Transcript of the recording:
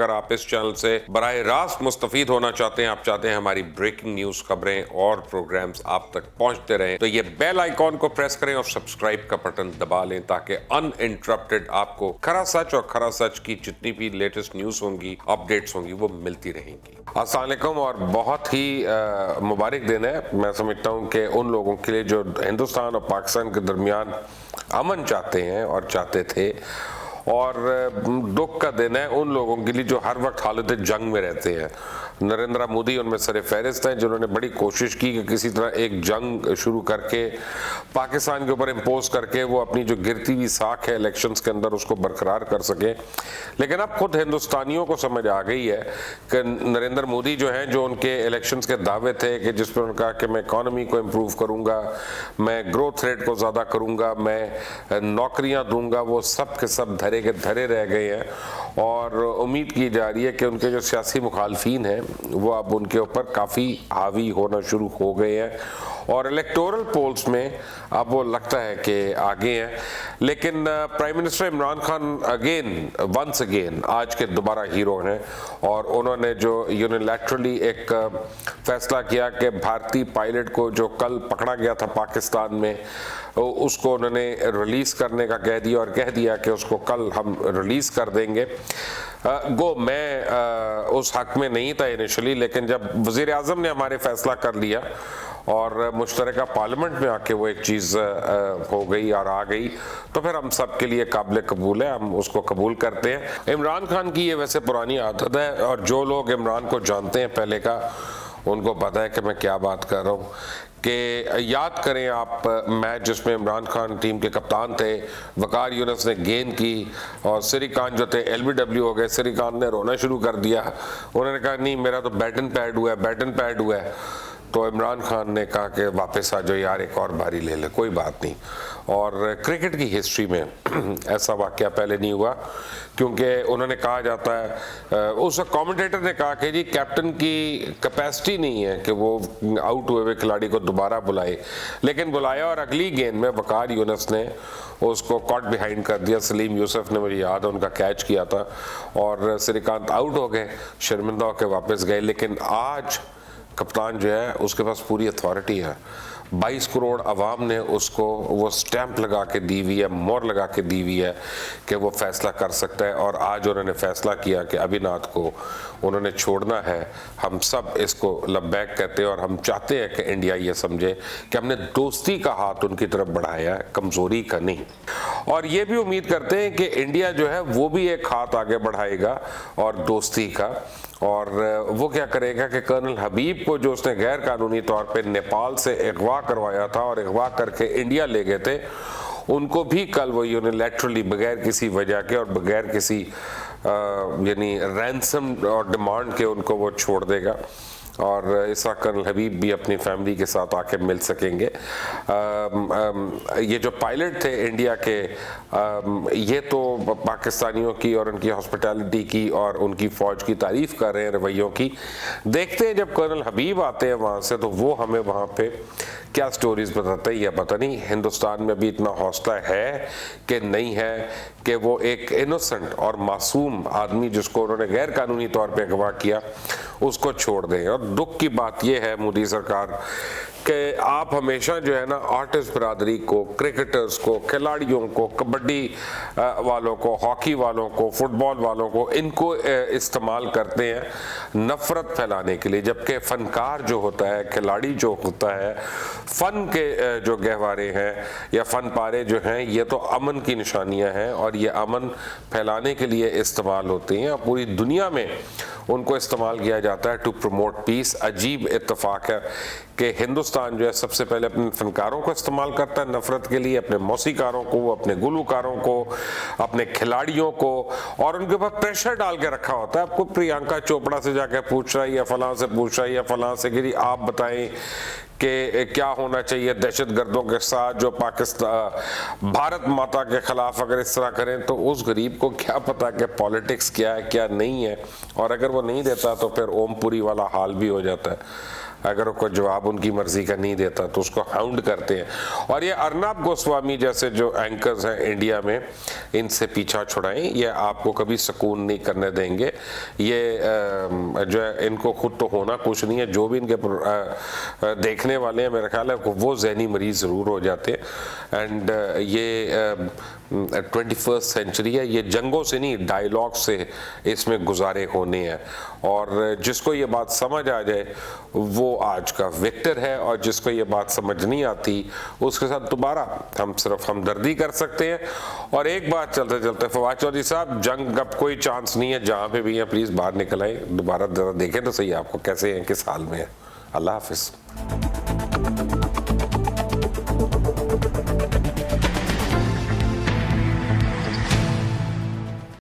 अगर आप इस चैनल से बराह रास्त मुस्तफीद होना चाहते हैं, आप चाहते हैं हमारी ब्रेकिंग न्यूज खबरें और प्रोग्राम्स आप तक पहुंचते रहें, तो ये बेल आइकॉन को प्रेस करें और सब्सक्राइब का बटन दबा लें ताकि अनइंटरप्टेड आपको खरा सच और खरा सच की जितनी भी लेटेस्ट न्यूज होंगी, अपडेट्स होंगी, वो मिलती रहेंगी। अस्सलाम वालेकुम और बहुत ही मुबारक दिन है। मैं समझता हूँ कि उन लोगों के लिए जो हिंदुस्तान और पाकिस्तान के दरमियान अमन चाहते हैं और चाहते थे, और दुख का दिन है उन लोगों के लिए जो हर वक्त हालत जंग में रहते हैं। नरेंद्र मोदी उनमें सर फहरिस्त हैं जिन्होंने बड़ी कोशिश की कि किसी तरह एक जंग शुरू करके पाकिस्तान के ऊपर इम्पोज करके वो अपनी जो गिरती हुई साख है इलेक्शंस के अंदर उसको बरकरार कर सके। लेकिन अब खुद हिंदुस्तानियों को समझ आ गई है कि नरेंद्र मोदी जो हैं, जो उनके इलेक्शंस के दावे थे कि जिस पर उन्होंने कहा कि मैं इकॉनमी को इम्प्रूव करूँगा, मैं ग्रोथ रेट को ज़्यादा करूँगा, मैं नौकरियाँ दूँगा, वो सब के सब धरे के धरे रह गए हैं। और उम्मीद की जा रही है कि उनके जो सियासी मुखालफीन हैं वो अब उनके ऊपर काफ़ी हावी होना शुरू हो गए हैं और इलेक्टोरल पोल्स में अब वो लगता है कि आगे हैं। लेकिन prime minister Imran Khan once again आज के दोबारा हीरो हैं और उन्होंने जो यूनिलैटरली एक फैसला किया कि भारतीय पायलट को जो कल पकड़ा गया था पाकिस्तान में, उसको उन्होंने रिलीज करने का कह दिया और कह दिया कि उसको कल हम रिलीज कर देंगे। मैं उस हक में नहीं था इनिशियली, लेकिन जब वजीर आजम ने हमारे फैसला कर लिया और मुश्तरका पार्लियामेंट में आके वो एक चीज़ हो गई और आ गई, तो फिर हम सब के लिए काबिल कबूल है, हम उसको कबूल करते हैं। इमरान खान की ये वैसे पुरानी आदत है और जो लोग इमरान को जानते हैं पहले का, उनको पता है कि मैं क्या बात कर रहा हूँ। कि याद करें आप मैच जिसमें इमरान खान टीम के कप्तान थे, वकार यूनुस ने गेंद की और श्रीकांत जो थे LBW हो गए। श्रीकांत ने रोना शुरू कर दिया, उन्होंने कहा नहीं मेरा तो बैट एंड पैड हुआ है। तो इमरान खान ने कहा कि वापस आ जाओ यार, एक और बारी ले ले, कोई बात नहीं। और क्रिकेट की हिस्ट्री में ऐसा वाकया पहले नहीं हुआ, क्योंकि उन्होंने कहा जाता है, उस कमेंटेटर ने कहा कि जी कैप्टन की कैपेसिटी नहीं है कि वो आउट हुए खिलाड़ी को दोबारा बुलाए, लेकिन बुलाया और अगली गेंद में वकार यूनुस ने उसको कॉट बिहाइंड कर दिया। सलीम यूसुफ ने, मुझे याद है, उनका कैच किया था और श्रीकांत आउट हो गए, शर्मिंदा होकर वापस गए। लेकिन आज कप्तान जो है उसके पास पूरी अथॉरिटी है। 22 करोड़ अवाम ने उसको वो स्टैंप लगा के दी हुई है, मोहर लगा के दी हुई है कि वो फैसला कर सकता है। और आज उन्होंने फैसला किया कि अभिनाथ को उन्होंने छोड़ना है। हम सब इसको लब्बैक कहते हैं और हम चाहते हैं कि इंडिया ये समझे कि हमने दोस्ती का हाथ उनकी तरफ बढ़ाया है, कमजोरी का नहीं। और ये भी उम्मीद करते हैं कि इंडिया जो है वो भी एक हाथ आगे बढ़ाएगा और दोस्ती का। और वो क्या करेगा कि कर्नल हबीब को जो उसने गैर कानूनी तौर पे नेपाल से अगवा करवाया था और अगवा करके इंडिया ले गए थे, उनको भी कल वो यूनिलैटरली बगैर किसी वजह के और बगैर किसी यानी रैंसम और डिमांड के उनको वो छोड़ देगा। और इस वक्त कर्नल हबीब भी अपनी फैमिली के साथ आके मिल सकेंगे। ये जो पायलट थे इंडिया के, ये तो पाकिस्तानियों की और उनकी हॉस्पिटैलिटी की और उनकी फ़ौज की तारीफ़ कर रहे हैं, रवैयों की। देखते हैं जब कर्नल हबीब आते हैं वहाँ से, तो वो हमें वहाँ पे क्या स्टोरीज बताते हैं या पता नहीं। हिंदुस्तान में भी इतना हौसला है कि नहीं है कि वो एक इनोसेंट और मासूम आदमी जिसको उन्होंने गैर कानूनी तौर पे अगवा किया उसको छोड़ दें। और दुख की बात यह है मोदी सरकार कि आप हमेशा जो है ना आर्टिस्ट बरादरी को, क्रिकेटर्स को, खिलाड़ियों को, कबड्डी वालों को, हॉकी वालों को, फुटबॉल वालों को, इनको इस्तेमाल करते हैं नफरत फैलाने के लिए। जबकि फनकार जो होता है, खिलाड़ी जो होता है, फन के जो गहवारे हैं या फन पारे जो हैं, ये तो अमन की निशानियां हैं और ये अमन फैलाने के लिए इस्तेमाल होते हैं। पूरी दुनिया में उनको इस्तेमाल किया जाता है टू प्रमोट पीस। अजीब इत्तेफाक है कि हिंदुस्तान जो है सबसे पहले अपने फनकारों को इस्तेमाल करता है नफरत के लिए, अपने मौसीकारों को, अपने गुलूकारों को, अपने खिलाड़ियों को, और उनके ऊपर प्रेशर डाल के रखा होता है। आपको प्रियंका चोपड़ा से जाकर पूछ रहा है या फलां से पूछ रहा है या फलां से कि आप बताएं कि क्या होना चाहिए दहशतगर्दों के साथ जो पाकिस्तान भारत माता के खिलाफ अगर इस तरह करें, तो उस गरीब को क्या पता कि पॉलिटिक्स क्या है क्या नहीं है। और अगर वो नहीं देता तो फिर ओमपुरी वाला हाल भी हो जाता है। अगर वो कोई जवाब उनकी मर्जी का नहीं देता तो उसको हाउंड करते हैं। और ये अर्नब गोस्वामी जैसे जो एंकर्स हैं इंडिया में, इनसे पीछा छुड़ाएं, ये आपको कभी सुकून नहीं करने देंगे। ये जो है इनको खुद तो होना कुछ नहीं है, जो भी इनके देखने वाले हैं मेरा ख्याल है वो जहनी मरीज ज़रूर हो जाते हैं। एंड ये 21st सेंचुरी है, ये जंगों से नहीं डायलॉग से इसमें गुजारे होने हैं। और जिसको ये बात समझ आ जाए वो आज का विक्टर है, और जिसको ये बात समझ नहीं आती उसके साथ दोबारा हम सिर्फ हमदर्दी कर सकते हैं। और एक बात चलते चलते फवाद चौधरी साहब, जंग अब कोई चांस नहीं है, जहाँ पे भी हैं प्लीज़ बाहर निकल आए, दोबारा जरा देखें तो सही आपको कैसे हैं, किस हाल में है। अल्लाह हाफिज़।